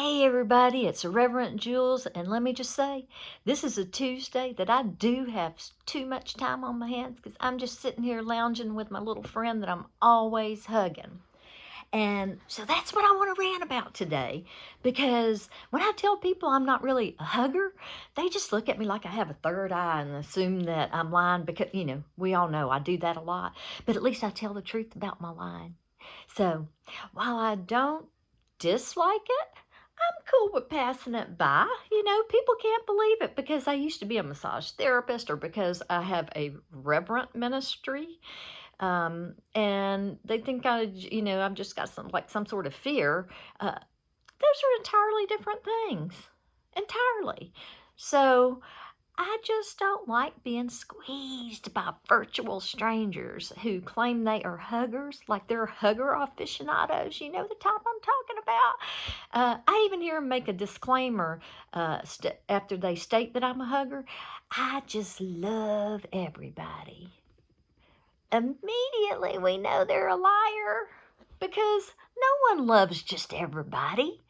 Hey everybody, it's Irreverent Jules, and let me just say, this is a Tuesday that I do have too much time on my hands because I'm just sitting here lounging with my little friend that I'm always hugging. And so that's what I want to rant about today, because when I tell people I'm not really a hugger, they just look at me like I have a third eye and assume that I'm lying because, we all know I do that a lot, but at least I tell the truth about my lying. So while I don't dislike it, I'm cool with passing it by. People can't believe it because I used to be a massage therapist or because I have a reverent ministry. And they think I've just got some sort of fear. Those are entirely different things. Entirely. So I just don't like being squeezed by virtual strangers who claim they are huggers, like they're hugger aficionados. You know the type I'm talking about? I even hear them make a disclaimer after they state that I'm a hugger. I just love everybody. Immediately we know they're a liar because no one loves just everybody.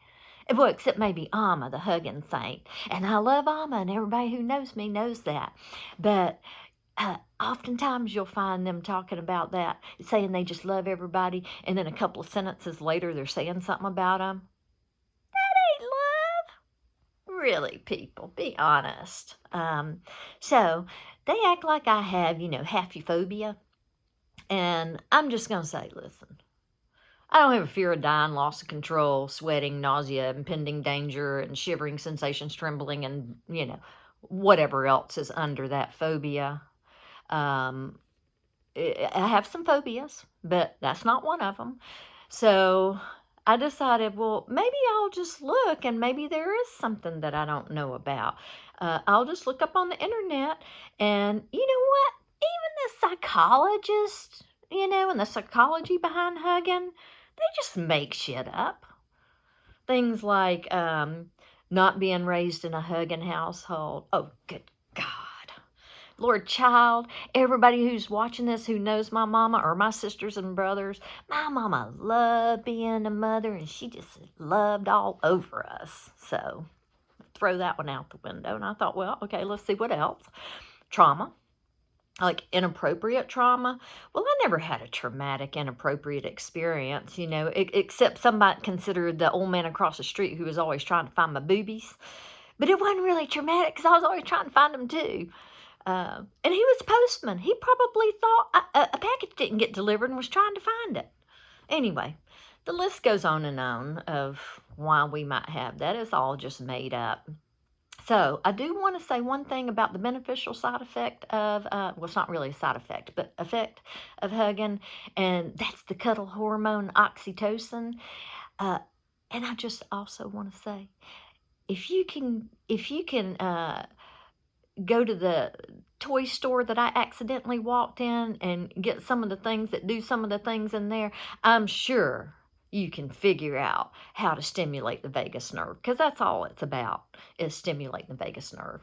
Well, except maybe Alma, the hugging saint. And I love Alma, and everybody who knows me knows that. But oftentimes you'll find them talking about that, saying they just love everybody, and then a couple of sentences later they're saying something about them. That ain't love. Really, people, be honest. So they act like I have, haphyphobia. And I'm just going to say, listen. I don't have a fear of dying, loss of control, sweating, nausea, impending danger, and shivering sensations, trembling, and, whatever else is under that phobia. I have some phobias, but that's not one of them. So I decided, well, maybe I'll just look, and maybe there is something that I don't know about. I'll just look up on the internet, and you know what? Even the psychologists, and the psychology behind hugging, they just make shit up. Things like not being raised in a hugging household. Oh, good God. Lord child, everybody who's watching this who knows my mama or my sisters and brothers, my mama loved being a mother, and she just loved all over us. So throw that one out the window. And I thought, well, okay, let's see what else. Trauma. Like inappropriate trauma. Well, I never had a traumatic, inappropriate experience, except somebody considered the old man across the street who was always trying to find my boobies. But it wasn't really traumatic because I was always trying to find them too. And he was a postman. He probably thought a package didn't get delivered and was trying to find it. Anyway, the list goes on and on of why we might have that. It's all just made up. So I do want to say one thing about the beneficial side effect of, well, it's not really a side effect, but effect of hugging, and that's the cuddle hormone oxytocin. And I just also want to say, if you can go to the toy store that I accidentally walked in and get some of the things that do some of the things in there, I'm sure you can figure out how to stimulate the vagus nerve, because that's all it's about, is stimulating the vagus nerve.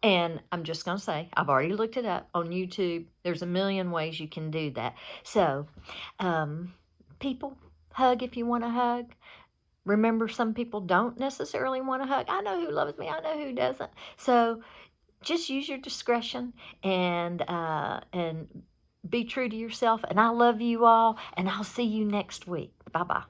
And I'm just going to say, I've already looked it up on YouTube. There's a million ways you can do that. So, people, hug if you want to hug. Remember, some people don't necessarily want to hug. I know who loves me. I know who doesn't. So just use your discretion and be true to yourself. And I love you all, and I'll see you next week. Bye-bye.